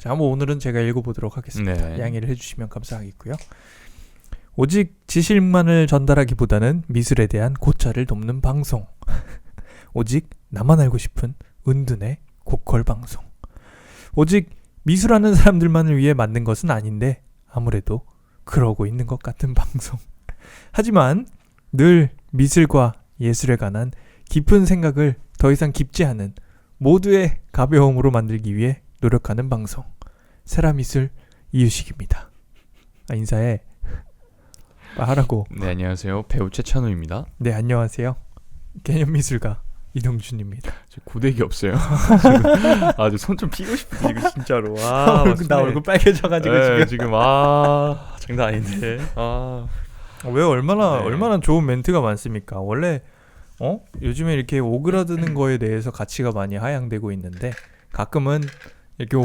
자, 뭐 오늘은 제가 읽어보도록 하겠습니다. 네. 양해를 해주시면 감사하겠고요. 오직 지식만을 전달하기보다는 미술에 대한 고찰을 돕는 방송. 오직 나만 알고 싶은 은둔의 고퀄 방송. 오직 미술하는 사람들만을 위해 만든 것은 아닌데 아무래도 그러고 있는 것 같은 방송. 하지만 늘 미술과 예술에 관한 깊은 생각을 더 이상 깊지 않은 모두의 가벼움으로 만들기 위해 노력하는 방송. 세라미술 이유식입니다. 인사해. 하라고. 네, 안녕하세요. 배우 최찬우입니다. 네, 안녕하세요. 개념미술가 이동준입니다. 저 고데기 없어요. 지금 손 좀 피고 싶은데 지금 진짜로. 나 얼굴 빨개져가지고 네, 지금 장난 아닌데. 왜 얼마나 네. 얼마나 좋은 멘트가 많습니까? 원래 요즘에 이렇게 오그라드는 거에 대해서 가치가 많이 하향되고 있는데 가끔은 이렇게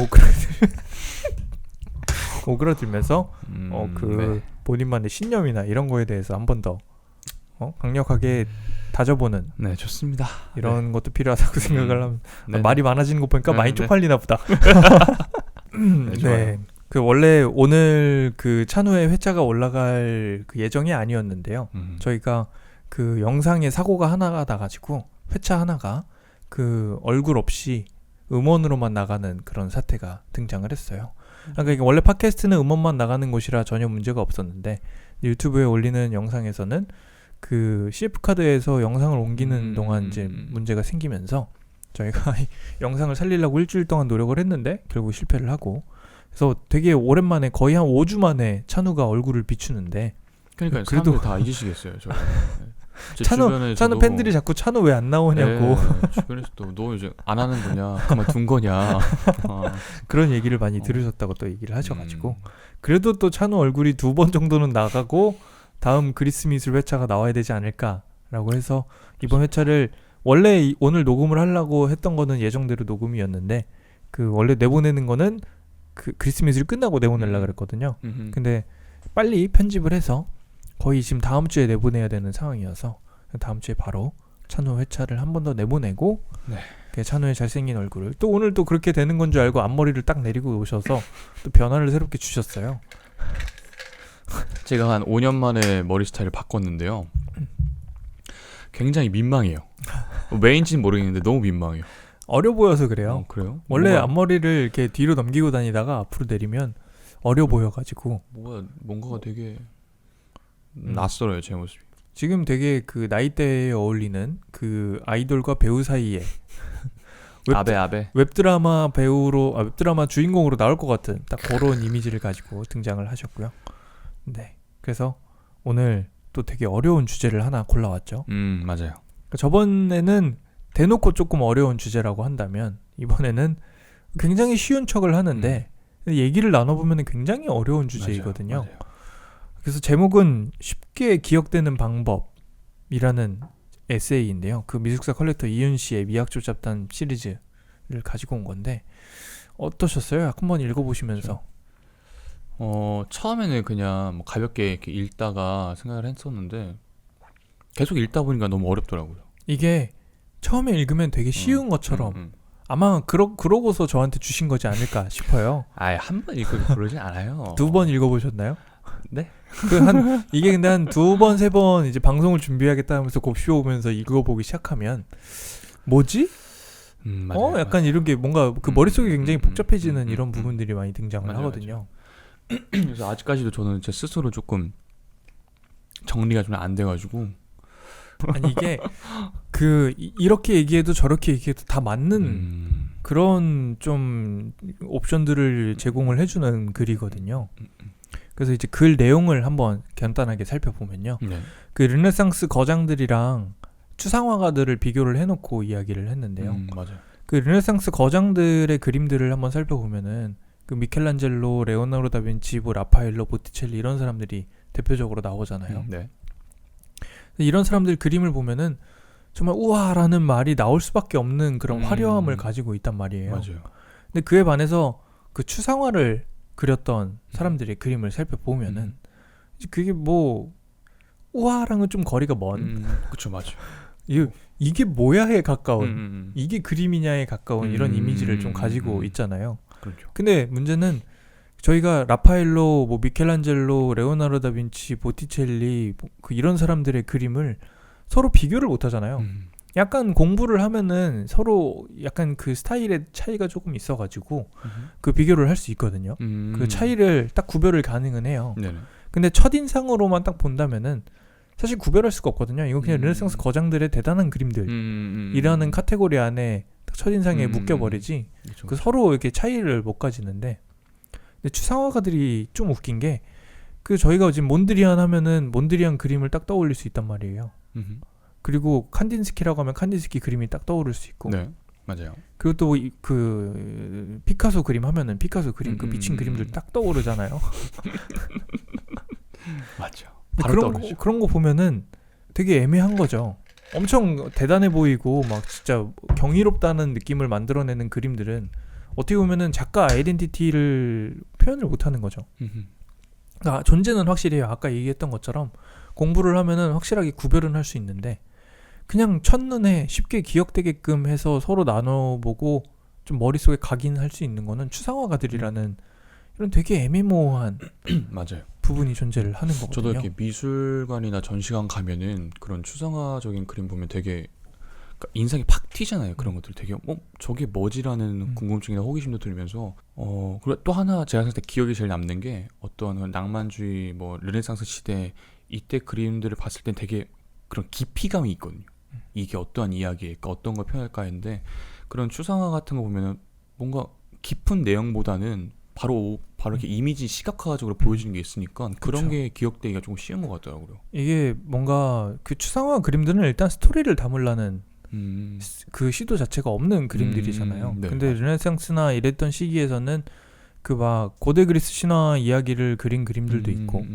오그라들면서 네. 본인만의 신념이나 이런 거에 대해서 한 번 더 강력하게 다져보는 네, 좋습니다. 이런 것도 필요하다고 생각을 하면 네. 말이 많아지는 거 보니까 많이 네. 쪽팔리나 보다. 네, 좋아요. 네. 그 원래 오늘 그 찬우의 회차가 올라갈 그 예정이 아니었는데요. 저희가 그 영상에 사고가 하나가 나가지고 회차 하나가 그 얼굴 없이 음원으로만 나가는 그런 사태가 등장을 했어요. 그러니까 이게 원래 팟캐스트는 음원만 나가는 곳이라 전혀 문제가 없었는데 유튜브에 올리는 영상에서는 그 CF카드에서 영상을 옮기는 동안 이제 문제가 생기면서 저희가 영상을 살리려고 일주일 동안 노력을 했는데 결국 실패를 하고, 그래서 되게 오랜만에 거의 한 5주 만에 찬우가 얼굴을 비추는데, 그러니까 그래도 사람들 다 잊으시겠어요. 저. 찬우 팬들이 자꾸 찬우 왜 안 나오냐고 주변에서도 너 이제 안 하는 거냐, 그만둔 거냐. 그런 얘기를 많이 들으셨다고 또 얘기를 하셔가지고 그래도 또 찬우 얼굴이 2번 정도는 나가고 다음 그리스 미술 회차가 나와야 되지 않을까라고 해서 이번 회차를 원래 오늘 녹음을 하려고 했던 거는 예정대로 녹음이었는데 그 원래 내보내는 거는 그 그리스 미술이 끝나고 내보내려고 그랬거든요. 근데 빨리 편집을 해서 거의 지금 다음 주에 내보내야 되는 상황이어서 다음 주에 바로 찬우 회차를 한 번 더 내보내고 그 찬우의 잘생긴 얼굴을 또 오늘 또 그렇게 되는 건 줄 알고 앞머리를 딱 내리고 오셔서 또 변화를 새롭게 주셨어요. 제가 한 5년 만에 머리 스타일을 바꿨는데요. 굉장히 민망해요. 왜인지는 모르겠는데 너무 민망해요. 어려 보여서 그래요. 그래요? 원래 앞머리를 이렇게 뒤로 넘기고 다니다가 앞으로 내리면 어려 보여가지고 뭔가가 되게 낯설어요, 제 모습이. 지금 되게 그 나이대에 어울리는 그 아이돌과 배우 사이에 아베 웹드라마 배우로 웹드라마 주인공으로 나올 것 같은 딱 그런 이미지를 가지고 등장을 하셨고요. 네, 그래서 오늘 또 되게 어려운 주제를 하나 골라왔죠. 맞아요. 그러니까 저번에는 대놓고 조금 어려운 주제라고 한다면 이번에는 굉장히 쉬운 척을 하는데 얘기를 나눠보면 굉장히 어려운 주제이거든요. 맞아요. 그래서 제목은 쉽게 기억되는 방법이라는 에세이인데요. 그 미술사 컬렉터 이윤 씨의 미학조 잡담 시리즈를 가지고 온 건데 어떠셨어요? 한번 읽어보시면서. 처음에는 그냥 뭐 가볍게 이렇게 읽다가 생각을 했었는데 계속 읽다 보니까 너무 어렵더라고요. 이게 처음에 읽으면 되게 쉬운 것처럼 아마 그러고서 저한테 주신 거지 않을까 싶어요. 한 번 읽고 그러진 않아요. 2번 읽어보셨나요? 네. 이게 근데 한 2번, 3번 이제 방송을 준비하겠다 하면서 곱씹어 오면서 읽어보기 시작하면 뭐지? 맞아요, 약간 이런 게 뭔가 그 머릿속에 굉장히 복잡해지는 이런 부분들이 많이 등장을 맞아요, 하거든요. 그래서 아직까지도 저는 제 스스로 조금 정리가 좀 안 돼가지고 아니 이게 그 이렇게 얘기해도 저렇게 얘기해도 다 맞는 그런 좀 옵션들을 제공을 해주는 글이거든요. 그래서 이제 글 내용을 한번 간단하게 살펴보면요. 그 르네상스 거장들이랑 추상화가들을 비교를 해놓고 이야기를 했는데요. 맞아요. 그 르네상스 거장들의 그림들을 한번 살펴보면은 그 미켈란젤로, 레오나르도 다빈치, 라파엘로, 보티첼리 이런 사람들이 대표적으로 나오잖아요. 네. 이런 사람들 그림을 보면은 정말 우와라는 말이 나올 수밖에 없는 그런 화려함을 가지고 있단 말이에요. 맞아요. 근데 그에 반해서 그 추상화를 그렸던 사람들의 그림을 살펴보면은 그게 뭐 우와랑은 좀 거리가 먼. 그렇죠, 맞아요. 이게 뭐야에 가까운, 이게 그림이냐에 가까운 이런 이미지를 좀 가지고 있잖아요. 그렇죠. 근데 문제는 저희가 라파엘로, 뭐 미켈란젤로, 레오나르도 다빈치, 보티첼리 그 이런 사람들의 그림을 서로 비교를 못 하잖아요. 약간 공부를 하면은 서로 약간 그 스타일의 차이가 조금 있어가지고 그 비교를 할 수 있거든요. 그 차이를 딱 구별을 가능은 해요. 네네. 근데 첫인상으로만 딱 본다면은 사실 구별할 수가 없거든요. 이건 그냥 르네상스 거장들의 대단한 그림들이라는 카테고리 안에 딱 첫인상에 묶여버리지. 그렇죠. 그 서로 이렇게 차이를 못 가지는데, 근데 추상화가들이 좀 웃긴 게 그 저희가 지금 몬드리안 하면은 몬드리안 그림을 딱 떠올릴 수 있단 말이에요. 그리고 칸딘스키라고 하면 칸딘스키 그림이 딱 떠오를 수 있고, 네, 맞아요. 그리고 또 그 피카소 그림 하면은 피카소 그림 그 미친 그림들 딱 떠오르잖아요. 맞죠. 그런 거 보면은 되게 애매한 거죠. 엄청 대단해 보이고 막 진짜 경이롭다는 느낌을 만들어내는 그림들은 어떻게 보면은 작가 아이덴티티를 표현을 못하는 거죠. 그러니까 존재는 확실해요. 아까 얘기했던 것처럼 공부를 하면은 확실하게 구별은 할 수 있는데, 그냥 첫눈에 쉽게 기억되게끔 해서 서로 나눠보고 좀 머릿속에 각인할 수 있는 거는 추상화가들이라는 이런 되게 애매모호한 맞아요. 부분이 존재를 하는 거거든요. 저도 이렇게 미술관이나 전시관 가면은 그런 추상화적인 그림 보면 되게 그러니까 인상이 팍 튀잖아요. 그런 것들 되게 저게 뭐지라는 궁금증이나 호기심도 들면서 그리고 또 하나 제가 생각할 때 기억이 제일 남는 게 어떤 낭만주의 뭐 르네상스 시대 이때 그림들을 봤을 땐 되게 그런 깊이감이 있거든요. 이게 어떠한 이야기일까, 어떤 걸 표현할까 했는데 그런 추상화 같은 거 보면은 뭔가 깊은 내용보다는 바로 이렇게 이미지 시각화적으로 보여지는 게 있으니까 그런 그쵸. 게 기억되기가 좀 쉬운 것 같더라고요. 이게 뭔가 그 추상화 그림들은 일단 스토리를 담으려는 그 시도 자체가 없는 그림들이잖아요. 네. 근데 르네상스나 이랬던 시기에서는 그 막 고대 그리스 신화 이야기를 그린 그림들도 있고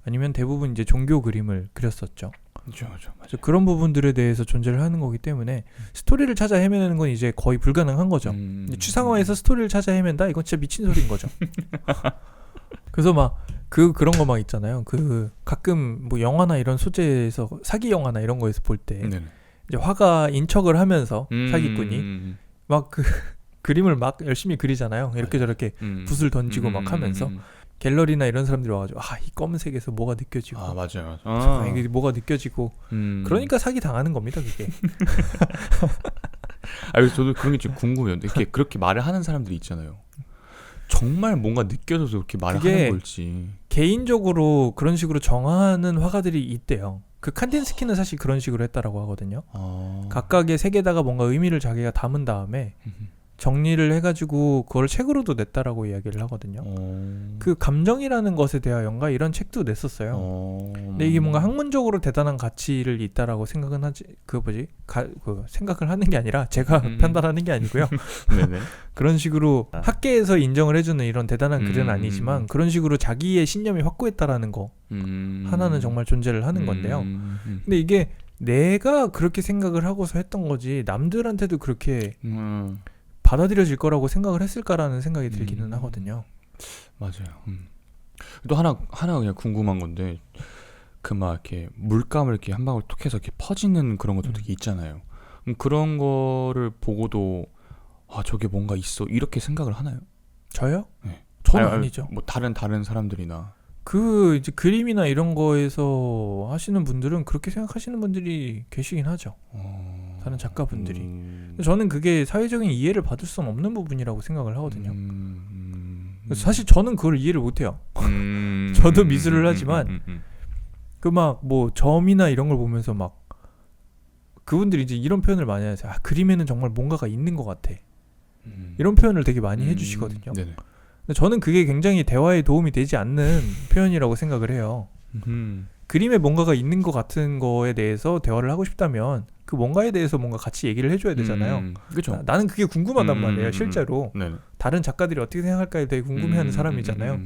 아니면 대부분 이제 종교 그림을 그렸었죠. 그렇죠. 그래서 그런 부분들에 대해서 존재를 하는 거기 때문에 스토리를 찾아 헤매는 건 이제 거의 불가능한 거죠. 추상화에서 스토리를 찾아 헤맨다? 이건 진짜 미친 소리인 거죠. 그래서 막 그런 거 막 있잖아요. 그 가끔 뭐 영화나 이런 소재에서 사기 영화나 이런 거에서 볼 때 이제 화가 인척을 하면서 사기꾼이 막 그 그림을 막 열심히 그리잖아요. 이렇게 저렇게 붓을 던지고 막 하면서 갤러리나 이런 사람들이 와가지고 이 검은색에서 뭐가 느껴지고 맞아요. 이게 뭐가 느껴지고 그러니까 사기 당하는 겁니다, 그게. 그래서 저도 그런 게 좀 궁금해요. 이렇게 그렇게 말을 하는 사람들이 있잖아요. 정말 뭔가 느껴져서 그렇게 말을 하는 걸지. 개인적으로 그런 식으로 정하는 화가들이 있대요. 그 칸딘스키는 사실 그런 식으로 했다라고 하거든요. 각각의 색에다가 뭔가 의미를 자기가 담은 다음에 정리를 해가지고 그걸 책으로도 냈다라고 이야기를 하거든요. 그 감정이라는 것에 대하여인가 이런 책도 냈었어요. 근데 이게 뭔가 학문적으로 대단한 가치를 있다라고 생각은 하지, 생각을 하는 게 아니라 제가 판단하는 게 아니고요. 네네. 그런 식으로 학계에서 인정을 해주는 이런 대단한 글은 아니지만 그런 식으로 자기의 신념이 확고했다라는 거 하나는 정말 존재를 하는 건데요. 근데 이게 내가 그렇게 생각을 하고서 했던 거지 남들한테도 그렇게 받아들여질 거라고 생각을 했을까라는 생각이 들기는 하거든요. 맞아요. 또 하나 그냥 궁금한 건데 그 막 이렇게 물감을 이렇게 한 방울 톡 해서 이렇게 퍼지는 그런 것도 되게 있잖아요. 그런 거를 보고도 저게 뭔가 있어 이렇게 생각을 하나요? 저요? 네. 저는 아니죠. 뭐 다른 사람들이나 그 이제 그림이나 이런 거에서 하시는 분들은 그렇게 생각하시는 분들이 계시긴 하죠. 다른 작가분들이. 저는 그게 사회적인 이해를 받을 수는 없는 부분이라고 생각을 하거든요. 그래서 사실 저는 그걸 이해를 못해요. 저도 미술을 하지만 그 막 뭐 점이나 이런 걸 보면서 막 그분들이 이제 이런 표현을 많이 하세요. 그림에는 정말 뭔가가 있는 것 같아. 이런 표현을 되게 많이 해주시거든요. 네네. 근데 저는 그게 굉장히 대화에 도움이 되지 않는 표현이라고 생각을 해요. 그림에 뭔가가 있는 것 같은 거에 대해서 대화를 하고 싶다면 그 뭔가에 대해서 뭔가 같이 얘기를 해줘야 되잖아요. 그렇죠. 나는 그게 궁금하단 말이에요. 실제로 네네. 다른 작가들이 어떻게 생각할까에 되게 궁금해하는 사람이잖아요.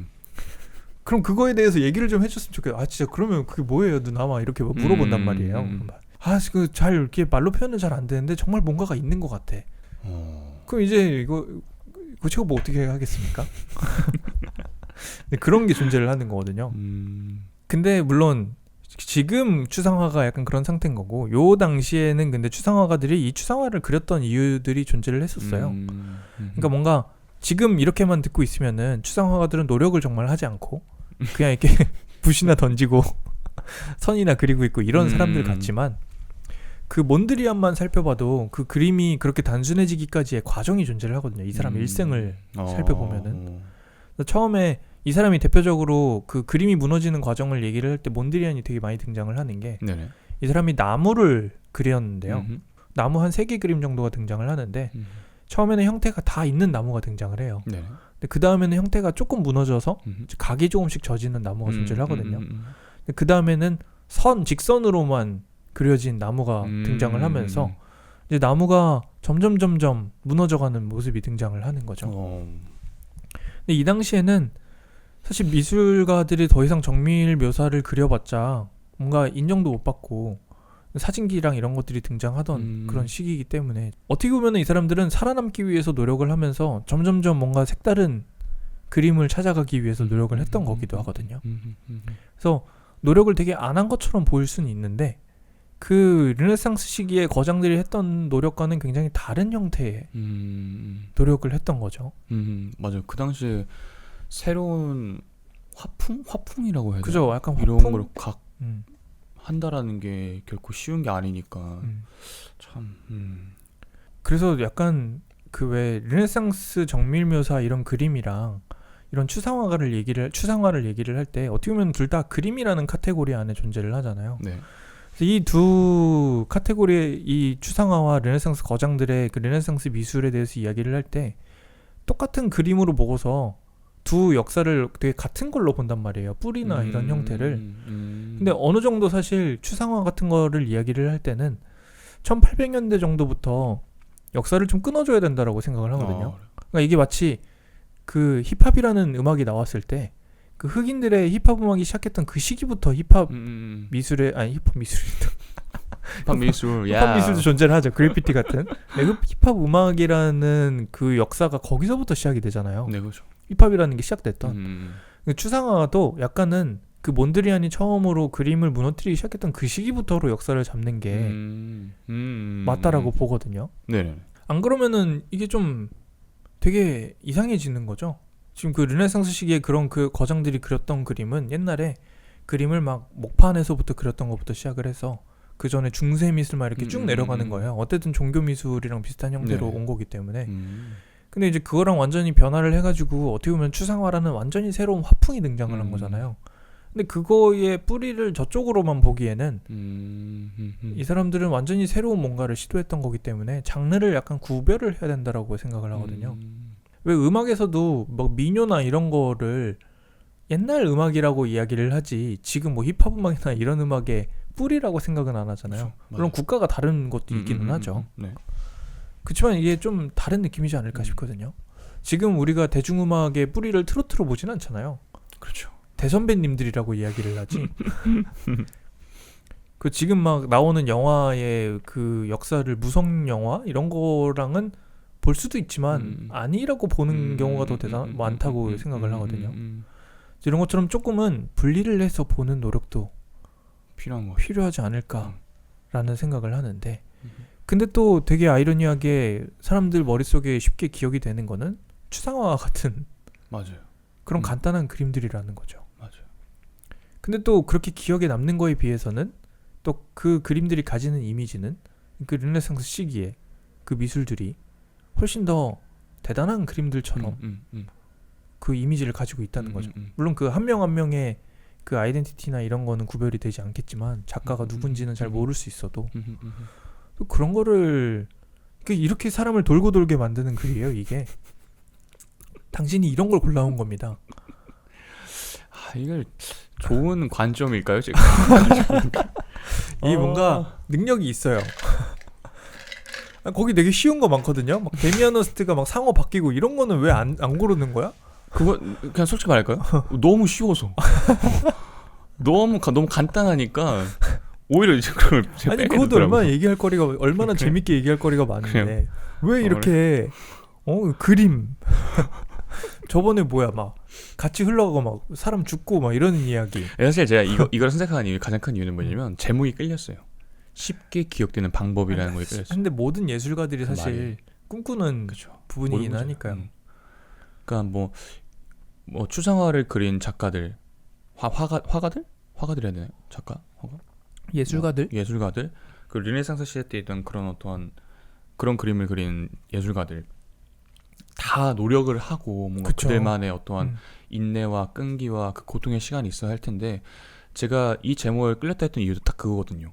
그럼 그거에 대해서 얘기를 좀 해줬으면 좋겠어요. 진짜 그러면 그게 뭐예요, 누나? 막 이렇게 물어본단 말이에요. 잘 이렇게 말로 표현은 잘 안 되는데 정말 뭔가가 있는 것 같아. 그럼 이제 이거 제가 뭐 어떻게 하겠습니까? 그런 게 존재를 하는 거거든요. 근데 물론 지금 추상화가 약간 그런 상태인 거고, 요 당시에는 근데 추상화가들이 이 추상화를 그렸던 이유들이 존재를 했었어요. 그러니까 뭔가 지금 이렇게만 듣고 있으면은 추상화가들은 노력을 정말 하지 않고 그냥 이렇게 붓이나 던지고 선이나 그리고 있고 이런 사람들 같지만 그 몬드리안만 살펴봐도 그 그림이 그렇게 단순해지기까지의 과정이 존재를 하거든요. 이 사람의 일생을 살펴보면은. 처음에 이 사람이 대표적으로 그 그림이 무너지는 과정을 얘기를 할 때 몬드리안이 되게 많이 등장을 하는 게 이 사람이 나무를 그렸는데요. 나무 한 3개 그림 정도가 등장을 하는데 처음에는 형태가 다 있는 나무가 등장을 해요. 근데 그 다음에는 형태가 조금 무너져서 각이 조금씩 져지는 나무가 존재를 하거든요. 그 다음에는 직선으로만 그려진 나무가 등장을 하면서 이제 나무가 점점 무너져가는 모습이 등장을 하는 거죠. 근데 이 당시에는 사실 미술가들이 더 이상 정밀 묘사를 그려봤자 뭔가 인정도 못 받고 사진기랑 이런 것들이 등장하던 그런 시기이기 때문에 어떻게 보면 이 사람들은 살아남기 위해서 노력을 하면서 점점 뭔가 색다른 그림을 찾아가기 위해서 노력을 했던 거기도 하거든요. 그래서 노력을 되게 안 한 것처럼 보일 수는 있는데 그 르네상스 시기에 거장들이 했던 노력과는 굉장히 다른 형태의 노력을 했던 거죠. 맞아요. 그 당시에 새로운 화풍이라고 해야 되나? 그죠. 약간 이런 화풍? 걸 한다라는 게 결코 쉬운 게 아니니까 참. 그래서 약간 그 왜 르네상스 정밀 묘사 이런 그림이랑 이런 추상화를 얘기를 할 때 어떻게 보면 둘 다 그림이라는 카테고리 안에 존재를 하잖아요. 네. 이 두 카테고리의 이 추상화와 르네상스 거장들의 그 르네상스 미술에 대해서 이야기를 할 때 똑같은 그림으로 보고서 두 역사를 되게 같은 걸로 본단 말이에요. 뿌리나 이런 형태를. 근데 어느 정도 사실 추상화 같은 거를 이야기를 할 때는 1800년대 정도부터 역사를 좀 끊어줘야 된다라고 생각을 하거든요. 그러니까 이게 마치 그 힙합이라는 음악이 나왔을 때 그 흑인들의 힙합 음악이 시작했던 그 시기부터 힙합 미술의 힙합 미술도 존재를 하죠. 그래피티 같은. 네, 힙합 음악이라는 그 역사가 거기서부터 시작이 되잖아요. 네, 그렇죠. 힙합이라는 게 시작됐던. 추상화도 약간은 그 몬드리안이 처음으로 그림을 무너뜨리기 시작했던 그 시기부터로 역사를 잡는 게 맞다라고 보거든요. 네. 안 그러면은 이게 좀 되게 이상해지는 거죠. 지금 그 르네상스 시기에 그런 그 거장들이 그렸던 그림은 옛날에 그림을 막 목판에서부터 그렸던 것부터 시작을 해서 그 전에 중세 미술 막 이렇게 쭉 내려가는 거예요. 어쨌든 종교 미술이랑 비슷한 형태로 온 거기 때문에. 근데 이제 그거랑 완전히 변화를 해가지고 어떻게 보면 추상화라는 완전히 새로운 화풍이 등장을 한 거잖아요. 근데 그거의 뿌리를 저쪽으로만 보기에는 이 사람들은 완전히 새로운 뭔가를 시도했던 거기 때문에 장르를 약간 구별을 해야 된다라고 생각을 하거든요. 왜 음악에서도 막 민요나 이런 거를 옛날 음악이라고 이야기를 하지 지금 뭐 힙합 음악이나 이런 음악의 뿌리라고 생각은 안 하잖아요. 그렇죠. 물론 국가가 다른 것도 있기는 하죠. 네. 그렇지만 이게 좀 다른 느낌이지 않을까 싶거든요. 지금 우리가 대중음악의 뿌리를 트로트로 보진 않잖아요. 그렇죠. 대선배님들이라고 이야기를 하지. 그 지금 막 나오는 영화의 그 역사를 무성 영화 이런 거랑은 볼 수도 있지만 아니라고 보는 경우가 더 많다고 생각을 하거든요. 이런 것처럼 조금은 분리를 해서 보는 노력도 필요하지 않을까라는 생각을 하는데 근데 또 되게 아이러니하게 사람들 머릿속에 쉽게 기억이 되는 거는 추상화 같은 맞아요. 그런 간단한 그림들이라는 거죠. 맞아요. 근데 또 그렇게 기억에 남는 거에 비해서는 또 그 그림들이 가지는 이미지는 그 르네상스 시기에 그 미술들이 훨씬 더 대단한 그림들처럼 그 이미지를 가지고 있다는 거죠. 물론 그 한 명 한 명의 그 아이덴티티나 이런 거는 구별이 되지 않겠지만 작가가 누군지는 잘 모를 수 있어도 또 그런 거를 이렇게 사람을 돌고 돌게 만드는 글이에요. 이게 당신이 이런 걸 골라온 겁니다. 이걸 좋은 관점일까요, 지금? 이 뭔가 능력이 있어요. 거기 되게 쉬운 거 많거든요. 막 데미안 허스트가 막 상어 바뀌고 이런 거는 왜 안 고르는 거야? 그거 그냥 솔직히 말할까요? 너무 쉬워서. 너무 간단하니까 오히려 이제 그걸 아니 그것도 얼마나 재밌게 얘기할 거리가 많은데 왜 이렇게 그림 저번에 막 같이 흘러가고 막 사람 죽고 막 이러는 이야기. 사실 제가 이걸 선택한 가장 큰 이유는 뭐냐면 제목이 끌렸어요. 쉽게 기억되는 방법이라는 거에 끌렸어요. 근데 모든 예술가들이 사실 꿈꾸는 부분이긴 하니까요. 그러니까 뭐 추상화를 그린 작가들, 화가들 해야 되나요? 작가, 화가, 예술가들, 예술가들, 그 르네상스 시대 때 있던 그런 어떤 그런 그림을 그린 예술가들 다 노력을 하고 뭔가 그쵸. 그들만의 어떠한 인내와 끈기와 그 고통의 시간이 있어야 할 텐데, 제가 이 제목을 끌렸다 했던 이유도 딱 그거거든요.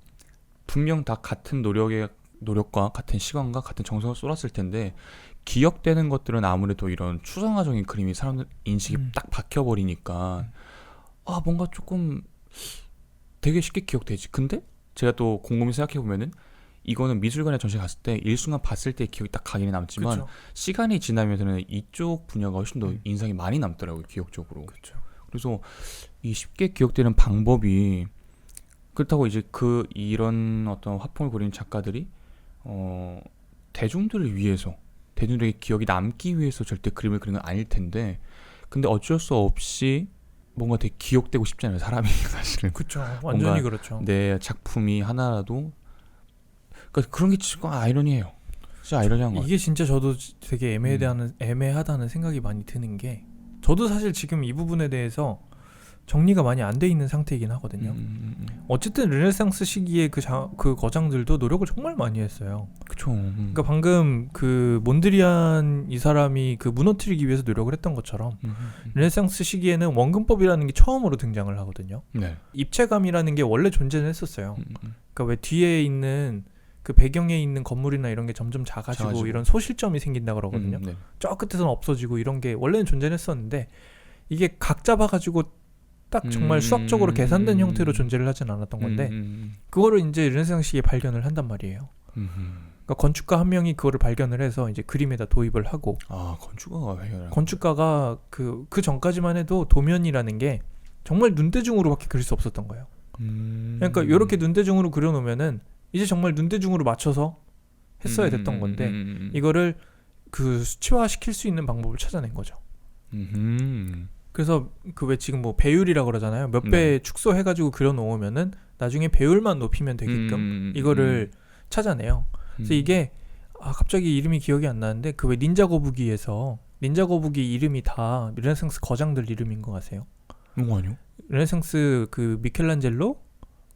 분명 다 같은 노력과 같은 시간과 같은 정성을 쏟았을 텐데 기억되는 것들은 아무래도 이런 추상화적인 그림이 사람들 인식이 딱 박혀버리니까 뭔가 조금 되게 쉽게 기억되지. 근데 제가 또 곰곰이 생각해보면은 이거는 미술관에 전시 갔을 때 일순간 봤을 때 기억이 딱 각인이 남지만 그쵸. 시간이 지나면서는 이쪽 분야가 훨씬 더 인상이 많이 남더라고요, 기억적으로. 그쵸. 그래서 이 쉽게 기억되는 방법이, 그렇다고 이제 이런 어떤 화풍을 그리는 작가들이 대중들을 위해서, 대중들에게 기억이 남기 위해서 절대 그림을 그리는 건 아닐 텐데, 근데 어쩔 수 없이 뭔가 되게 기억되고 싶잖아요, 사람이. 사실은 그쵸. 완전히 뭔가 그렇죠. 내 작품이 하나라도, 그러니까 그런 게 진짜 아이러니해요. 진짜 아이러니한 거 같아요. 이게 진짜 저도 되게 애매하다는 생각이 많이 드는 게, 저도 사실 지금 이 부분에 대해서 정리가 많이 안 돼 있는 상태이긴 하거든요. 어쨌든 르네상스 시기에 그 거장들도 노력을 정말 많이 했어요. 그쵸. 그러니까 방금 그 몬드리안 이 사람이 그 무너뜨리기 위해서 노력을 했던 것처럼 르네상스 시기에는 원근법이라는 게 처음으로 등장을 하거든요. 네. 입체감이라는 게 원래 존재는 했었어요. 그러니까 왜 뒤에 있는 그 배경에 있는 건물이나 이런 게 점점 작아지고 이런 소실점이 생긴다 그러거든요. 네. 저 끝에서는 없어지고 이런 게 원래는 존재는 했었는데, 이게 각 잡아가지고 딱 정말 수학적으로 계산된 형태로 존재를 하진 않았던 건데, 그거를 이제 르네상스 시기에 발견을 한단 말이에요. 그러니까 건축가 한 명이 그거를 발견을 해서 이제 그림에다 도입을 하고, 건축가가 발견을. 건축가가 그 전까지만 해도 도면이라는 게 정말 눈대중으로밖에 그릴 수 없었던 거예요. 그러니까 이렇게 눈대중으로 그려놓으면은 이제 정말 눈대중으로 맞춰서 했어야 됐던 건데, 이거를 그 수치화시킬 수 있는 방법을 찾아낸 거죠. 그래서 그 왜 지금 뭐 배율이라 그러잖아요. 몇 배 축소해가지고 그려놓으면은 나중에 배율만 높이면 되게끔 이거를 찾아내요. 그래서 이게 갑자기 이름이 기억이 안 나는데, 그 왜 닌자 거북이에서 닌자 거북이 이름이 다 르네상스 거장들 이름인 거 아세요? 아니요. 르네상스 그 미켈란젤로,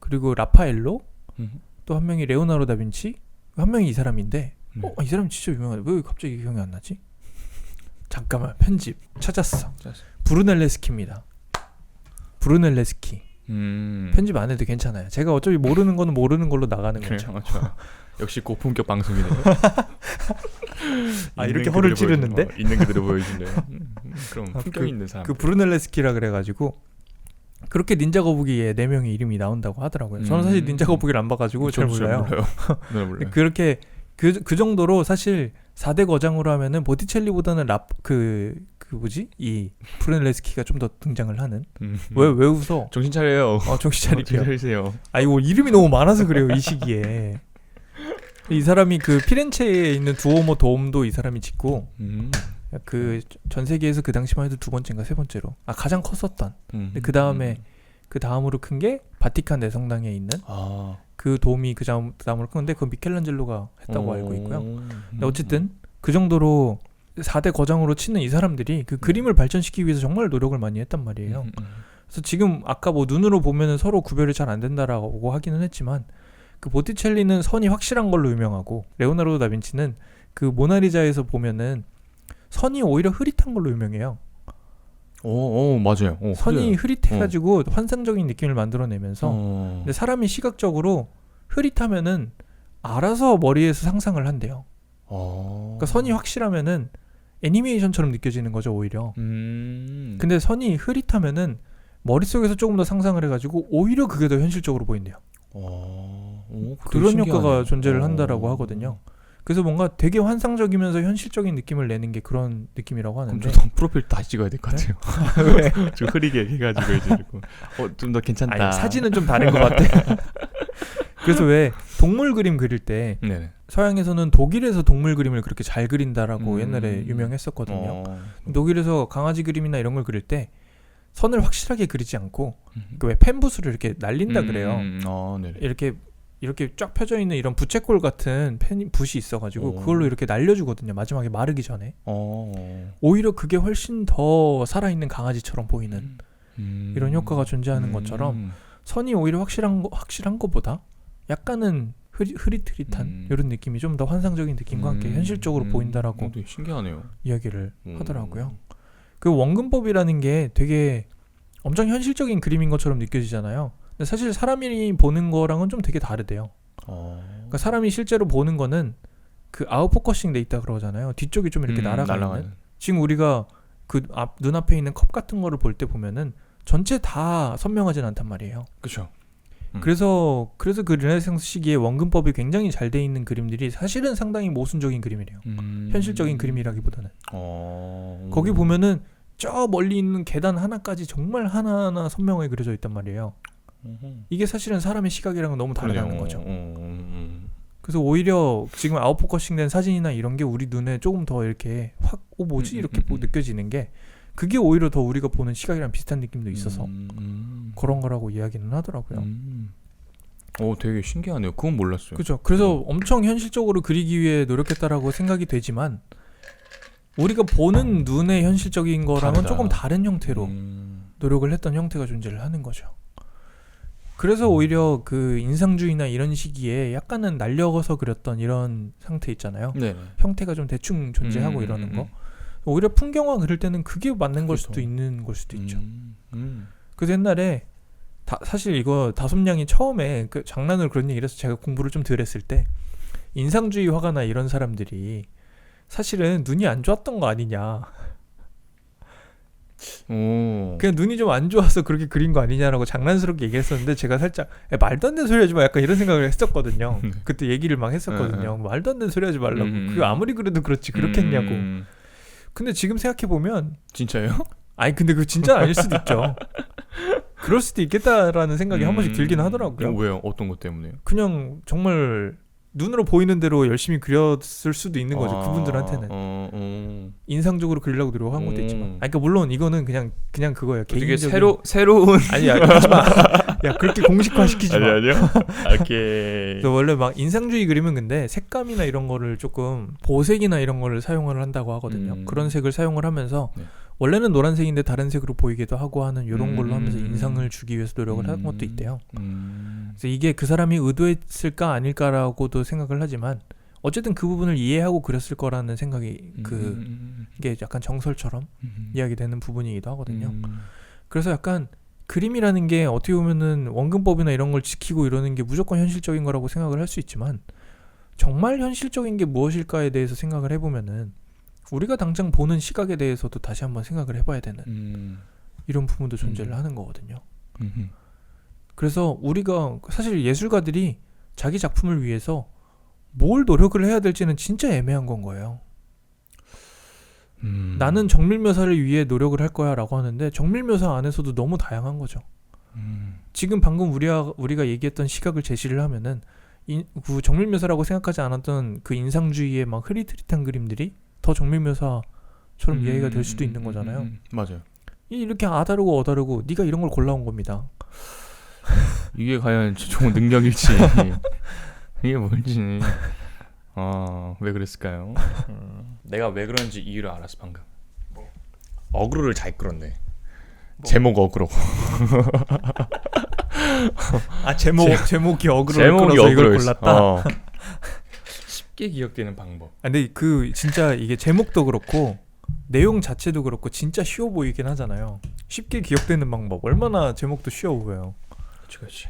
그리고 라파엘로, 또 한 명이 레오나르도 다빈치, 한 명이 이 사람인데 이 사람이 진짜 유명하네. 왜 갑자기 기억이 안 나지? 잠깐만, 편집 찾았어. 브루넬레스키입니다. 브루넬레스키. 편집 안 해도 괜찮아요. 제가 어차피 모르는 거는 모르는 걸로 나가는 거죠. 그렇죠. 역시 고품격 방송이네요. 이렇게 허를 찌르는데? 있는 그대로 보여준대요. 그럼 품격 있는 사람. 그 브루넬레스키라 그래가지고 그렇게 닌자 거북이에 4명의 이름이 나온다고 하더라고요. 저는 사실 닌자 거북이를 안 봐가지고 잘 몰라요. 네, 몰라요. 그렇게 그 정도로 사실 4대 거장으로 하면은 보티첼리보다는 이 브루넬레스키가 좀 더 등장을 하는. 왜 웃어? 정신 차려요. 정신 차릴게요. 정신 차리세요. 이거 이름이 너무 많아서 그래요, 이 시기에. 이 사람이 그 피렌체에 있는 두오모 돔도 이 사람이 짓고, 그 전 세계에서 그 당시만 해도 2번째인가 3번째로 가장 컸었던. 근데 그 다음으로 큰 게 바티칸 내성당에 있는 그 돔이 그 다음으로 큰 건데, 그건 미켈란젤로가 했다고 알고 있고요. 근데 어쨌든 그 정도로 4대 거장으로 치는 이 사람들이 그 그림을 발전시키기 위해서 정말 노력을 많이 했단 말이에요. 그래서 지금 아까 뭐 눈으로 보면은 서로 구별이 잘 안 된다라고 하기는 했지만, 그 보티첼리는 선이 확실한 걸로 유명하고, 레오나르도 다빈치는 그 모나리자에서 보면은 선이 오히려 흐릿한 걸로 유명해요. 맞아요. 선이 흐릿해가지고 환상적인 느낌을 만들어내면서, 근데 사람이 시각적으로 흐릿하면은 알아서 머리에서 상상을 한대요. 그러니까 선이 확실하면은 애니메이션처럼 느껴지는 거죠, 오히려. 근데 선이 흐릿하면은 머릿속에서 조금 더 상상을 해가지고 오히려 그게 더 현실적으로 보인대요. 그런 효과가 존재를 한다라고 하거든요. 그래서 뭔가 되게 환상적이면서 현실적인 느낌을 내는 게 그런 느낌이라고 하는데. 그럼 저도 프로필 다시 찍어야 될 것 같아요. 왜? 좀 흐리게 해가지고 이제 좀 더 괜찮다. 사진은 좀 다른 것 같아. 그래서 왜 동물 그림 그릴 때 서양에서는 독일에서 동물 그림을 그렇게 잘 그린다라고 옛날에 유명했었거든요. 독일에서 강아지 그림이나 이런 걸 그릴 때 선을 확실하게 그리지 않고 왜 펜붓으로 이렇게 날린다 그래요. 이렇게 이렇게 쫙 펴져 있는 이런 부채꼴 같은 붓이 있어가지고 그걸로 이렇게 날려주거든요. 마지막에 마르기 전에. 오히려 그게 훨씬 더 살아있는 강아지처럼 보이는 이런 효과가 존재하는 것처럼 선이 오히려 확실한 것보다 약간은 흐릿흐릿한 이런 느낌이 좀 더 환상적인 느낌과 함께 현실적으로 보인다라고 되게 신기하네요. 이야기를 하더라고요. 그 원근법이라는 게 되게 엄청 현실적인 그림인 것처럼 느껴지잖아요. 근데 사실 사람이 보는 거랑은 좀 되게 다르대요. 그러니까 사람이 실제로 보는 거는 그 아웃포커싱 돼 있다 그러잖아요. 뒤쪽이 좀 이렇게 날아가는. 지금 우리가 그 눈앞에 있는 컵 같은 거를 볼 때 보면은 전체 다 선명하진 않단 말이에요. 그렇죠. 그래서 그 르네상스 시기에 원근법이 굉장히 잘 돼 있는 그림들이 사실은 상당히 모순적인 그림이래요. 현실적인 그림이라기보다는. 거기 보면은 저 멀리 있는 계단 하나까지 정말 하나하나 선명하게 그려져 있단 말이에요. 이게 사실은 사람의 시각이랑은 너무 다르다는 거죠. 그래서 오히려 지금 아웃포커싱 된 사진이나 이런 게 우리 눈에 조금 더 이렇게 확 뭐지? 이렇게 느껴지는 게 그게 오히려 더 우리가 보는 시각이랑 비슷한 느낌도 있어서 그런 거라고 이야기는 하더라고요. 되게 신기하네요. 그건 몰랐어요. 그렇죠. 그래서 엄청 현실적으로 그리기 위해 노력했다라고 생각이 되지만 우리가 보는 눈의 현실적인 거랑은 조금 다른 형태로 노력을 했던 형태가 존재를 하는 거죠. 그래서 오히려 그 인상주의나 이런 시기에 약간은 날려서 그렸던 이런 상태 있잖아요. 네네. 형태가 좀 대충 존재하고 이러는 거. 오히려 풍경화 그릴 때는 그게 맞는 걸 수도 있는 걸 수도 있죠. 그래서 옛날에 사실 이거 다솜양이 처음에 그 장난으로 그런 얘기를 해서 제가 공부를 좀 덜 했을 때 인상주의 화가나 이런 사람들이 사실은 눈이 안 좋았던 거 아니냐. 그냥 눈이 좀 안 좋아서 그렇게 그린 거 아니냐라고 장난스럽게 얘기했었는데 제가 살짝 말도 안 되는 소리 하지 마 약간 이런 생각을 했었거든요. 그때 얘기를 막 했었거든요. 말도 안 되는 소리 하지 말라고. 그거 아무리 그래도 그렇지 그렇겠냐고. 근데 지금 생각해보면 진짜요? 아니 근데 그거 진짜 아닐 수도 있죠. 그럴 수도 있겠다라는 생각이 한 번씩 들긴 하더라고요. 왜요? 어떤 것 때문에요? 그냥 정말 눈으로 보이는 대로 열심히 그렸을 수도 있는 거죠. 그분들한테는 인상적으로 그리려고 노력한 것도 있지만. 그러니까 물론 이거는 그냥 그거예요. 되게 개인적인 새로운 아니야 하지마. 야 그렇게 공식화 시키지 마. 아니요. 오케이. 원래 막 인상주의 그림은 근데 색감이나 이런 거를 조금 보색이나 이런 거를 사용을 한다고 하거든요. 그런 색을 사용을 하면서 원래는 노란색인데 다른 색으로 보이기도 하고 하는 이런 걸로 하면서 인상을 주기 위해서 노력을 하는 것도 있대요. 그래서 이게 그 사람이 의도했을까 아닐까라고도 생각을 하지만 어쨌든 그 부분을 이해하고 그렸을 거라는 생각이 이게 약간 정설처럼 이야기되는 부분이기도 하거든요. 그래서 약간 그림이라는 게 어떻게 보면은 원근법이나 이런 걸 지키고 이러는 게 무조건 현실적인 거라고 생각을 할 수 있지만 정말 현실적인 게 무엇일까에 대해서 생각을 해보면은 우리가 당장 보는 시각에 대해서도 다시 한번 생각을 해봐야 되는 이런 부분도 존재를 하는 거거든요. 그래서 우리가 사실 예술가들이 자기 작품을 위해서 뭘 노력을 해야 될지는 진짜 애매한 건 거예요. 나는 정밀묘사를 위해 노력을 할 거야 라고 하는데 정밀묘사 안에서도 너무 다양한 거죠. 지금 방금 우리가 얘기했던 시각을 제시를 하면은 그 정밀묘사라고 생각하지 않았던 그 인상주의의 막 흐릿흐릿한 그림들이 더 정밀묘사처럼 이해가 될 수도 있는 거잖아요. 맞아요. 이렇게 아다르고 어다르고 네가 이런 걸 골라온 겁니다. 이게 과연 좋은 능력일지 이게 뭔지 왜 그랬을까요? 내가 왜 그런지 이유를 알았어 방금. 어그로를 잘 끌었네. 제목 어그로. 제목이 어그로를 끌어서 이걸 골랐다. 쉽게 기억되는 방법. 근데 그 진짜 이게 제목도 그렇고 내용 자체도 그렇고 진짜 쉬워 보이긴 하잖아요. 쉽게 기억되는 방법. 얼마나 제목도 쉬워 보여요. 그렇지.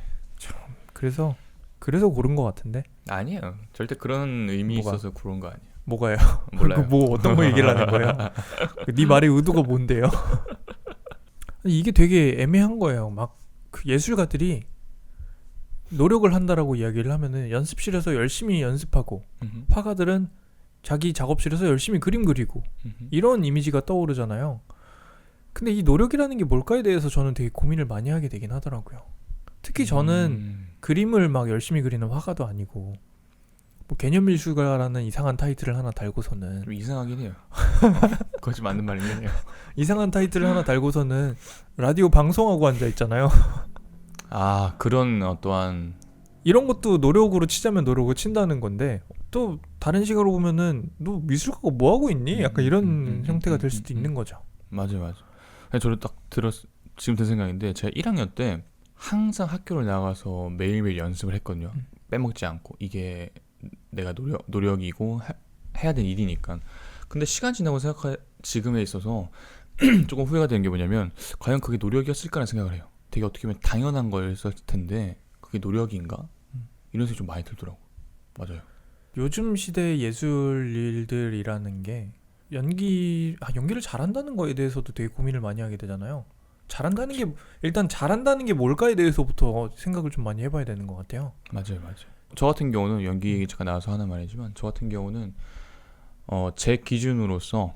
그래서 고른 것 같은데. 아니에요. 절대 그런 의미 있어서 그런 거 아니에요. 뭐가요? 몰라요. 뭐 어떤 거 얘기를 하는 거예요? 네 말의 의도가 뭔데요? 이게 되게 애매한 거예요. 막 그 예술가들이 노력을 한다라고 이야기를 하면은 연습실에서 열심히 연습하고 화가들은 자기 작업실에서 열심히 그림 그리고 이런 이미지가 떠오르잖아요. 근데 이 노력이라는 게 뭘까에 대해서 저는 되게 고민을 많이 하게 되긴 하더라고요. 특히 저는 그림을 막 열심히 그리는 화가도 아니고 뭐 개념미술가라는 이상한 타이틀을 하나 달고서는 좀 이상하긴 해요. 그것이 맞는 말이긴 해요. 이상한 타이틀을 하나 달고서는 라디오 방송하고 앉아 있잖아요. 그런 어떠한 이런 것도 노력으로 치자면 노력을 친다는 건데 또 다른 시각으로 보면은 너 미술가가 뭐 하고 있니? 약간 이런 형태가 될 수도 있는 거죠. 맞아요. 저를 딱 지금 든 생각인데 제가 1학년 때 항상 학교를 나가서 매일매일 연습을 했거든요. 빼먹지 않고 이게 내가 노력이고 해야 되는 일이니까. 근데 시간 지나고 지금에 있어서 조금 후회가 되는 게 뭐냐면 과연 그게 노력이었을까라는 생각을 해요. 되게 어떻게 보면 당연한 거였을 텐데 그게 노력인가? 이런 생각이 좀 많이 들더라고. 맞아요. 요즘 시대 예술 일들이라는 게 연기를 잘한다는 거에 대해서도 되게 고민을 많이 하게 되잖아요. 잘한다는 게 일단 잘한다는 게 뭘까에 대해서부터 생각을 좀 많이 해봐야 되는 것 같아요. 맞아요. 저 같은 경우는 연기 제가 나와서 하는 말이지만 저 같은 경우는 제 기준으로서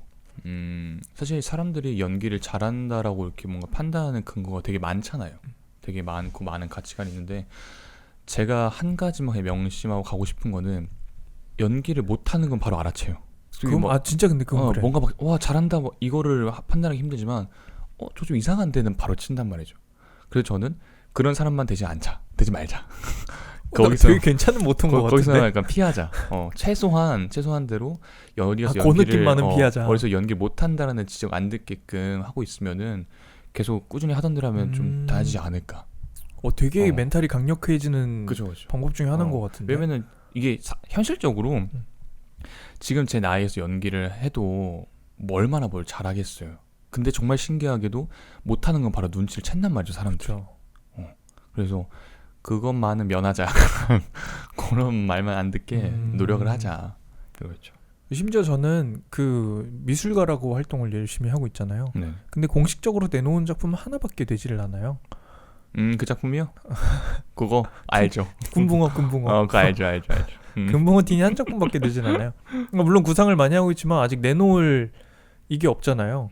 사실 사람들이 연기를 잘한다라고 이렇게 뭔가 판단하는 근거가 되게 많잖아요. 되게 많고 많은 가치관이 있는데 제가 한 가지만 명심하고 가고 싶은 거는 연기를 못하는 건 바로 알아채요. 진짜 근데 그건 그래. 뭔가 와 잘한다 이거를 판단하기 힘들지만 저 좀 이상한 데는 바로 친단 말이죠. 그래서 저는 그런 사람만 되지 말자. 거기서 되게 괜찮은 모토인 것 같은데. 거기서 약간 피하자. 최소한대로 어디서 그 느낌만은 피하자. 어디서 연기 못한다라는 지적 안 듣게끔 하고 있으면은 계속 꾸준히 하던 대로 하면 좀 나아지지 않을까. 되게 멘탈이 강력해지는 그쵸. 방법 중에 하나인 것 같은데. 왜냐면은 이게 현실적으로 지금 제 나이에서 연기를 해도 얼마나 뭘 잘하겠어요. 근데 정말 신기하게도 못하는 건 바로 눈치를 챈단 말이죠, 사람들. 그렇죠. 그래서 그것만은 면하자. 그런 말만 안 듣게 노력을 하자. 그렇죠. 심지어 저는 그 미술가라고 활동을 열심히 하고 있잖아요. 네. 근데 공식적으로 내놓은 작품은 하나밖에 되지를 않아요. 그 작품이요? 그거 알죠. 금붕어. 그거 알죠. 금붕어 틴이 한 작품밖에 되진 않아요. 물론 구상을 많이 하고 있지만 아직 내놓을 이게 없잖아요.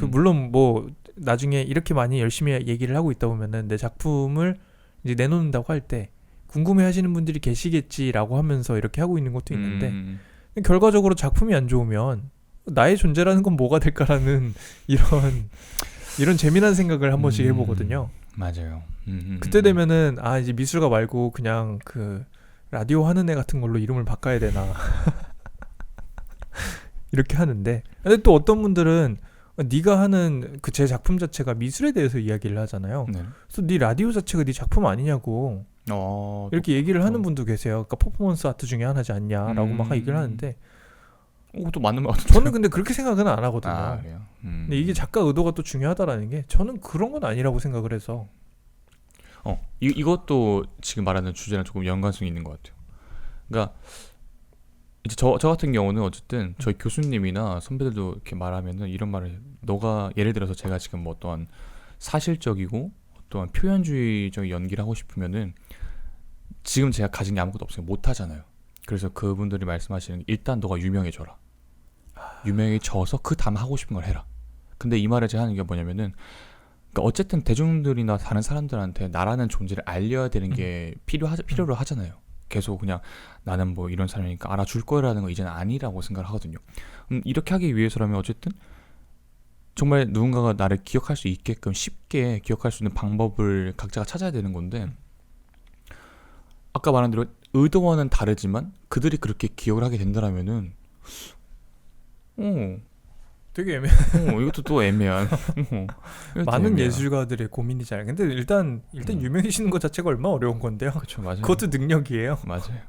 물론 뭐 나중에 이렇게 많이 열심히 얘기를 하고 있다 보면은 내 작품을 이제 내놓는다고 할 때 궁금해하시는 분들이 계시겠지라고 하면서 이렇게 하고 있는 것도 있는데 결과적으로 작품이 안 좋으면 나의 존재라는 건 뭐가 될까라는 이런 재미난 생각을 한 번씩 해보거든요. 맞아요. 그때 되면은 이제 미술가 말고 그냥 그 라디오 하는 애 같은 걸로 이름을 바꿔야 되나 이렇게 하는데, 근데 또 어떤 분들은 네가 하는 그 제 작품 자체가 미술에 대해서 이야기를 하잖아요. 네. 그래서 네 라디오 자체가 네 작품 아니냐고 이렇게 얘기를 하는 분도 계세요. 그러니까 퍼포먼스 아트 중에 하나지 않냐라고 막 얘기를 하는데 또 맞는 것 같아요. 저는 근데 그렇게 생각은 안 하거든요. 그래요? 근데 이게 작가 의도가 또 중요하다라는 게 저는 그런 건 아니라고 생각을 해서 이것도 지금 말하는 주제랑 조금 연관성이 있는 것 같아요. 그러니까 이제 저 같은 경우는 어쨌든 저희 교수님이나 선배들도 이렇게 말하면은 이런 말을 너가 예를 들어서 제가 지금 뭐 어떠한 사실적이고 어떠한 표현주의적인 연기를 하고 싶으면은 지금 제가 가진 게 아무것도 없으니까 못 하잖아요. 그래서 그분들이 말씀하시는 게 일단 너가 유명해져라. 유명해져서 그 다음 하고 싶은 걸 해라. 근데 이 말을 제가 하는 게 뭐냐면은 그러니까 어쨌든 대중들이나 다른 사람들한테 나라는 존재를 알려야 되는 게 필요로 하잖아요. 계속 그냥 나는 뭐 이런 사람이니까 알아줄 거라는 거 이제는 아니라고 생각을 하거든요. 이렇게 하기 위해서라면 어쨌든 정말 누군가가 나를 기억할 수 있게끔 쉽게 기억할 수 있는 방법을 각자가 찾아야 되는 건데 아까 말한 대로 의도와는 다르지만 그들이 그렇게 기억을 하게 된다라면은 되게 이것도 또 애매한 많은 애매한. 예술가들의 고민이잖아요. 근데 일단 유명해지는 것 자체가 얼마나 어려운 건데요. 그렇죠, 맞아요. 그것도 능력이에요. 맞아요.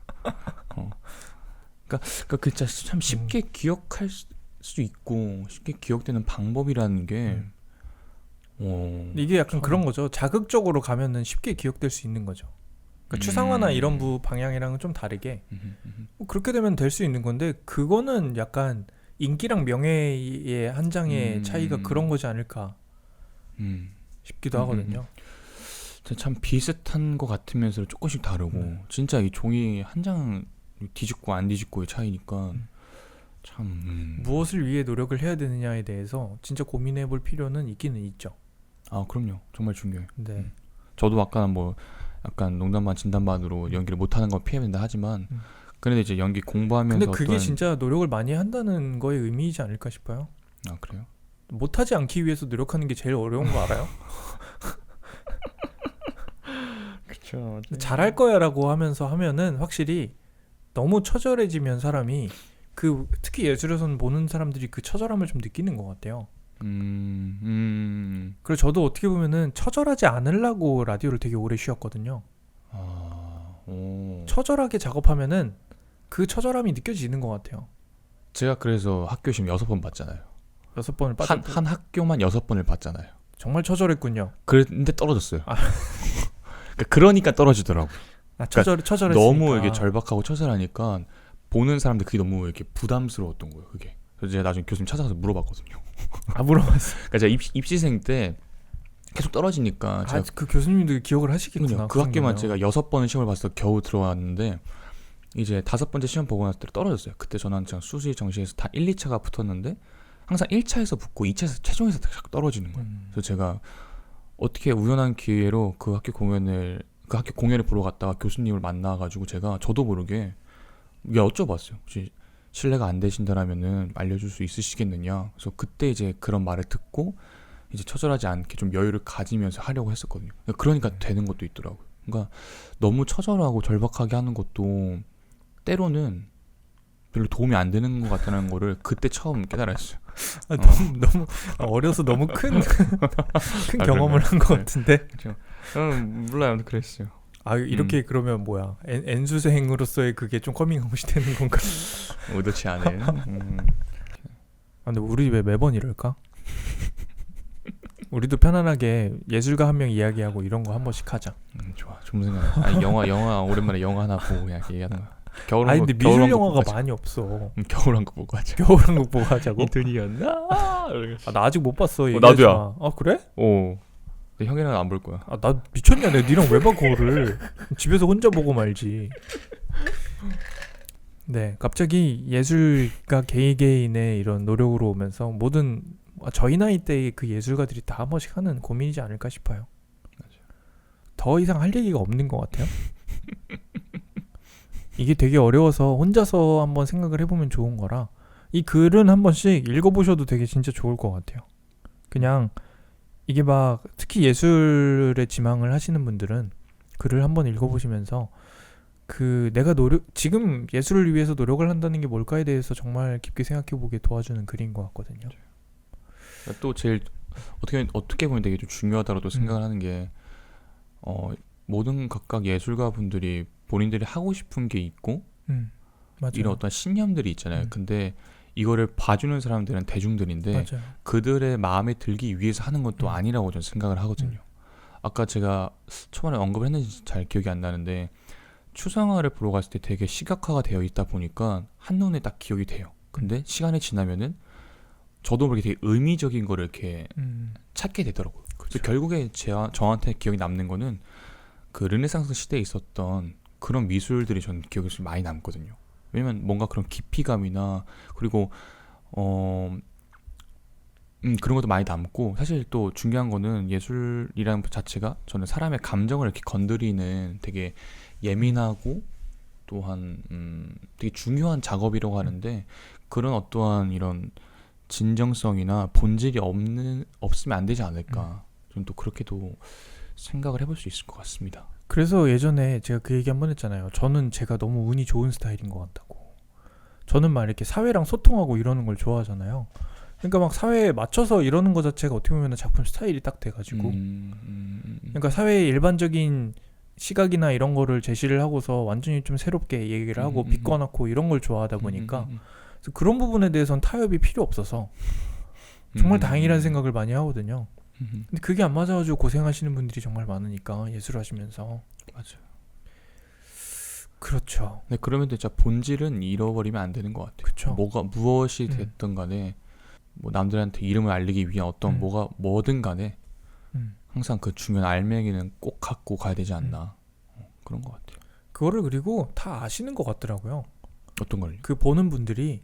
그러니까 그 진짜 참 쉽게 기억할 수 있고 쉽게 기억되는 방법이라는 게 이게 약간 그런 거죠. 자극적으로 가면은 쉽게 기억될 수 있는 거죠. 그러니까 추상화나 이런 방향이랑은 좀 다르게 그렇게 되면 될 수 있는 건데 그거는 약간 인기랑 명예의 한 장의 차이가 그런 거지 않을까 싶기도 하거든요. 참 비슷한 것 같으면서 조금씩 다르고 진짜 이 종이 한 장 뒤집고 안 뒤집고의 차이니까 참 무엇을 위해 노력을 해야 되느냐에 대해서 진짜 고민해 볼 필요는 있기는 있죠. 그럼요. 정말 중요해요. 네. 저도 아까는 뭐 약간 농담반 진담반으로 연기를 못하는 건 피해야 된다 하지만 그런데 이제 연기 공부하면서 근데 그게 진짜 노력을 많이 한다는 거의 의미이지 않을까 싶어요. 그래요? 못하지 않기 위해서 노력하는 게 제일 어려운 거 알아요? 그렇죠. 잘할 거야라고 하면서 하면은 확실히 너무 처절해지면 사람이 그 특히 예술에서는 보는 사람들이 그 처절함을 좀 느끼는 것 같아요. 그래서 저도 어떻게 보면은 처절하지 않으려고 라디오를 되게 오래 쉬었거든요. 처절하게 작업하면은 그 처절함이 느껴지는 것 같아요. 제가 그래서 학교 시험 6번 봤잖아요. 6번을 한 학교만 6번을 봤잖아요. 정말 처절했군요. 그런데 떨어졌어요. 그러니까 떨어지더라고요. 처절했으니까. 너무 이게 절박하고 처절하니까 보는 사람들 그게 너무 이렇게 부담스러웠던 거예요. 그게. 그래서 제가 나중에 교수님 찾아가서 물어봤거든요. 물어봤어. 그러니까 제가 입시생 때 계속 떨어지니까 제가 그 교수님도 기억을 하시겠구나. 그 학기만 제가 6번을 시험을 봐서 겨우 들어왔는데 이제 5번째 시험 보고 났을 때 떨어졌어요. 그때 저는 그냥 수시 정시에서 다 1, 2차가 붙었는데 항상 1차에서 붙고 2차에서 최종에서 딱 떨어지는 거예요. 그래서 제가 어떻게 우연한 기회로 그 학교 공연을 보러 갔다가 교수님을 만나가지고 저도 모르게 여쭤봤어요. 혹시 신뢰가 안 되신다라면은 알려줄 수 있으시겠느냐. 그래서 그때 이제 그런 말을 듣고 이제 처절하지 않게 좀 여유를 가지면서 하려고 했었거든요. 그러니까 되는 것도 있더라고요. 그러니까 너무 처절하고 절박하게 하는 것도 때로는 별로 도움이 안 되는 것 같다는 거를 그때 처음 깨달았어요. 너무 어려서 너무 큰 경험을 한 것 같은데. 그렇죠. 몰라요. 그랬어요. 이렇게 그러면 뭐야? N수생으로서의 그게 좀 커밍아웃이 되는 건가? 의도치 않은. 근데 우리 왜 매번 이럴까? 우리도 편안하게 예술가 한 명 이야기하고 이런 거 한 번씩 하자. 좋아. 좋은 생각. 영화 오랜만에 영화 하나 보고 그냥 얘기하는 거야. 근데 미술 영화가 많이 없어. 겨울왕국 보고 하자. 겨울왕국 보고 하자고? 이들이었나? 나 아직 못 봤어. 나도야. 그래? 근데 형이랑 안 볼 거야. 나 미쳤냐? 내가 니랑 왜 봐 그거를? 집에서 혼자 보고 말지. 네, 갑자기 예술가 개개인의 이런 노력으로 오면서 모든 저희 나이 때의 그 예술가들이 다 한 번씩 하는 고민이지 않을까 싶어요. 맞아요. 더 이상 할 얘기가 없는 것 같아요. 이게 되게 어려워서 혼자서 한번 생각을 해보면 좋은 거라 이 글은 한 번씩 읽어보셔도 되게 진짜 좋을 것 같아요. 그냥 이게 막 특히 예술에 지망을 하시는 분들은 글을 한번 읽어보시면서 내가 지금 예술을 위해서 노력을 한다는 게 뭘까에 대해서 정말 깊게 생각해보게 도와주는 글인 것 같거든요. 또 제일 어떻게 보면 되게 좀 중요하다고 생각을 하는 게 모든 각각 예술가 분들이 본인들이 하고 싶은 게 있고 이런 어떤 신념들이 있잖아요. 근데 이거를 봐주는 사람들은 대중들인데 맞아요. 그들의 마음에 들기 위해서 하는 것도 아니라고 저는 생각을 하거든요. 아까 제가 초반에 언급을 했는지 잘 기억이 안 나는데 추상화를 보러 갔을 때 되게 시각화가 되어 있다 보니까 한눈에 딱 기억이 돼요. 근데 시간이 지나면은 저도 모르게 되게 의미적인 거를 이렇게 찾게 되더라고요. 그래서 결국에 저한테 기억이 남는 거는 그 르네상스 시대에 있었던 그런 미술들이 저는 기억에 좀 많이 남거든요. 왜냐면 뭔가 그런 깊이감이나 그리고 그런 것도 많이 남고 사실 또 중요한 거는 예술이라는 자체가 저는 사람의 감정을 이렇게 건드리는 되게 예민하고 또한 되게 중요한 작업이라고 하는데 그런 어떠한 이런 진정성이나 본질이 없으면 안 되지 않을까. 저는 또 그렇게도 생각을 해볼 수 있을 것 같습니다. 그래서 예전에 제가 그 얘기 한번 했잖아요. 저는 제가 너무 운이 좋은 스타일인 것 같다고. 저는 막 이렇게 사회랑 소통하고 이러는 걸 좋아하잖아요. 그러니까 막 사회에 맞춰서 이러는 것 자체가 어떻게 보면 작품 스타일이 딱 돼가지고 그러니까 사회의 일반적인 시각이나 이런 거를 제시를 하고서 완전히 좀 새롭게 얘기를 하고 비꼬아놓고 이런 걸 좋아하다 보니까 그래서 그런 부분에 대해서는 타협이 필요 없어서 정말 다행이라는 생각을 많이 하거든요. 근데 그게 안 맞아가지고 고생하시는 분들이 정말 많으니까 예술하시면서. 맞아요. 그렇죠. 네, 그러면 진짜 본질은 잃어버리면 안 되는 것 같아요. 그쵸. 무엇이 됐든 간에 뭐 남들한테 이름을 알리기 위한 어떤 뭐든 간에 항상 그 중요한 알맹이는 꼭 갖고 가야 되지 않나. 그런 것 같아요. 그거를 그리고 다 아시는 것 같더라고요. 어떤 걸요? 그 보는 분들이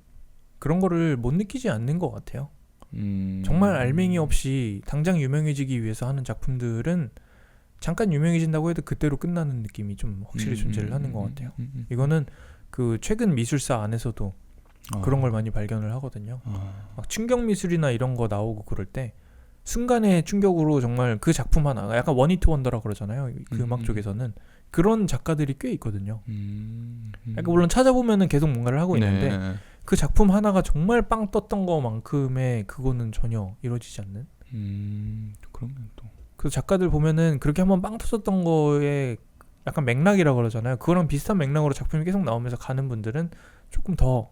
그런 거를 못 느끼지 않는 것 같아요. 정말 알맹이 없이 당장 유명해지기 위해서 하는 작품들은 잠깐 유명해진다고 해도 그때로 끝나는 느낌이 좀 확실히 존재를 하는 것 같아요. 이거는 그 최근 미술사 안에서도 그런 걸 많이 발견을 하거든요. 막 충격 미술이나 이런 거 나오고 그럴 때 순간의 충격으로 정말 그 작품 하나, 약간 원히트 원더라 그러잖아요. 그 음악 쪽에서는 그런 작가들이 꽤 있거든요. 그러니까 물론 찾아보면은 계속 뭔가를 하고 있는데 네. 그 작품 하나가 정말 빵 떴던 거만큼의 그거는 전혀 이루어지지 않는. 그러면 또 그 작가들 보면은 그렇게 한번 빵 터졌던 거에 약간 맥락이라 그러잖아요. 그거랑 비슷한 맥락으로 작품이 계속 나오면서 가는 분들은 조금 더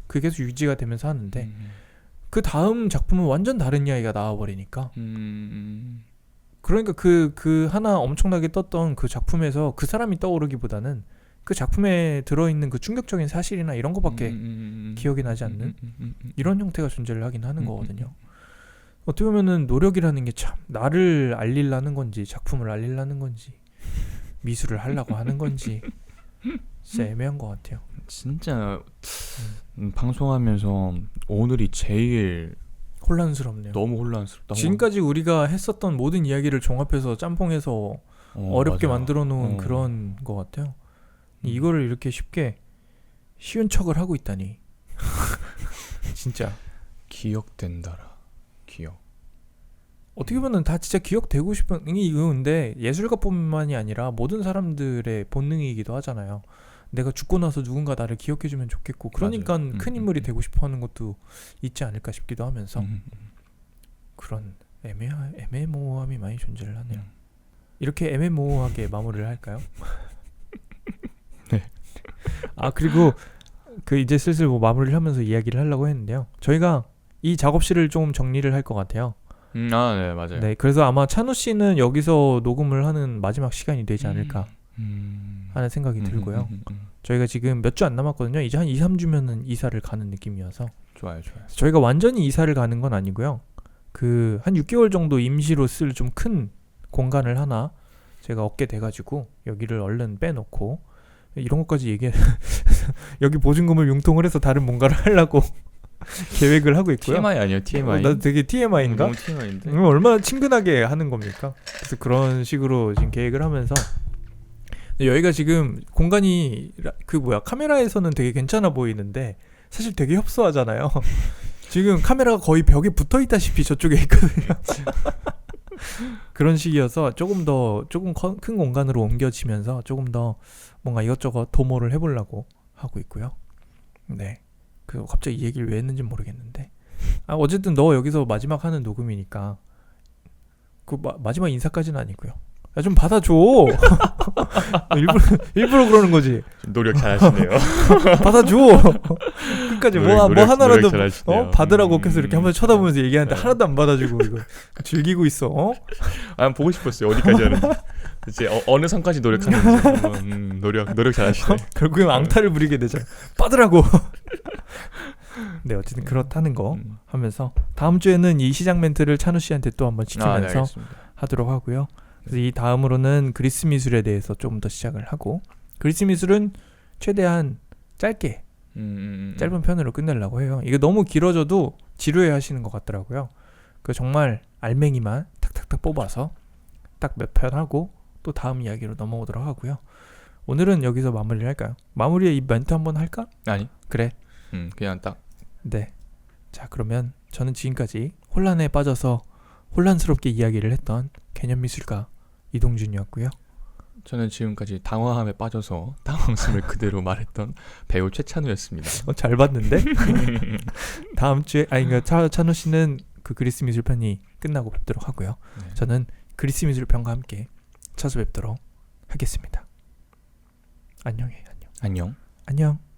그게 계속 유지가 되면서 하는데 그 다음 작품은 완전 다른 이야기가 나와버리니까. 그러니까 그 하나 엄청나게 떴던 그 작품에서 그 사람이 떠오르기보다는 그 작품에 들어있는 그 충격적인 사실이나 이런 거밖에 기억이 나지 않는 이런 형태가 존재를 하긴 하는 거거든요. 어떻게 보면은 노력이라는 게 참 나를 알리려는 건지 작품을 알리려는 건지 미술을 하려고 하는 건지 진짜 애매한 것 같아요. 진짜 방송하면서 오늘이 제일 혼란스럽네요. 너무 혼란스럽다. 지금까지 우리가 했었던 모든 이야기를 종합해서 짬뽕해서 어렵게 맞아요. 만들어 놓은 그런 것 같아요. 이거를 이렇게 쉽게 쉬운 척을 하고 있다니. 진짜 기억된다라. 기억. 어떻게 보면 다 진짜 기억되고 싶은 이유인데 예술가뿐만이 아니라 모든 사람들의 본능이기도 하잖아요. 내가 죽고 나서 누군가 나를 기억해주면 좋겠고 그러니까 큰 인물이 되고 싶어하는 것도 있지 않을까 싶기도 하면서 그런 애매모호함이 많이 존재를 하네요. 이렇게 애매모호하게 마무리를 할까요? 네. 아 그리고 그 이제 슬슬 뭐 마무리를 하면서 이야기를 하려고 했는데요. 저희가 이 작업실을 좀 정리를 할 것 같아요. 네, 맞아요. 네, 그래서 아마 찬우 씨는 여기서 녹음을 하는 마지막 시간이 되지 않을까 하는 생각이 들고요. 저희가 지금 몇 주 안 남았거든요. 이제 한 2, 3주면은 이사를 가는 느낌이어서 좋아요. 저희가 완전히 이사를 가는 건 아니고요. 그 한 6개월 정도 임시로 쓸 좀 큰 공간을 하나 제가 얻게 돼가지고 여기를 얼른 빼놓고 이런 것까지 얘기해 여기 보증금을 융통을 해서 다른 뭔가를 하려고 계획을 하고 있고요. TMI 아니에요? TMI? 나 되게 TMI인가? 너무 TMI인데? 얼마나 친근하게 하는 겁니까? 그래서 그런 식으로 지금 계획을 하면서 여기가 지금 공간이 카메라에서는 되게 괜찮아 보이는데 사실 되게 협소하잖아요. 지금 카메라가 거의 벽에 붙어 있다시피 저쪽에 있거든요. 그런 식이어서 조금 큰 공간으로 옮겨지면서 조금 더 뭔가 이것저것 도모를 해보려고 하고 있고요. 네. 그 갑자기 이 얘기를 왜 했는지 모르겠는데 어쨌든 너 여기서 마지막 하는 녹음이니까 그 마지막 인사까지는 아니고요. 야 좀 받아줘. 일부러 그러는 거지. 노력 잘하시네요. 받아줘. 끝까지 뭐 하나라도 받으라고 계속 이렇게 한번 쳐다보면서 얘기하는데 하나도 안 받아주고 이거 즐기고 있어. 보고 싶었어요. 어디까지 하는지. 이제 어느 선까지 노력하는지. 노력 잘하시네. 결국엔 앙탈을 부리게 되잖아. 받으라고. 네, 어쨌든 그렇다는 거 하면서 다음 주에는 이 시작 멘트를 찬우 씨한테 또 한번 시키면서 하도록 하고요. 그래서 이 다음으로는 그리스 미술에 대해서 조금 더 시작을 하고 그리스 미술은 최대한 짧게 짧은 편으로 끝내려고 해요. 이게 너무 길어져도 지루해 하시는 것 같더라고요. 그 정말 알맹이만 탁탁탁 뽑아서 딱 몇 편 하고 또 다음 이야기로 넘어오도록 하고요. 오늘은 여기서 마무리를 할까요? 마무리에 이 멘트 한번 할까? 아니 그래. 그냥 딱. 네. 자 그러면 저는 지금까지 혼란에 빠져서 혼란스럽게 이야기를 했던 개념미술가 이동준이었고요. 저는 지금까지 당황함에 빠져서 당황심을 그대로 말했던 배우 최찬우였습니다. 잘 봤는데? 다음 주에 찬우 씨는 그 그리스 미술 편이 끝나고 뵙도록 하고요. 네. 저는 그리스 미술 편과 함께 찾아뵙도록 하겠습니다. 안녕. 안녕. 안녕.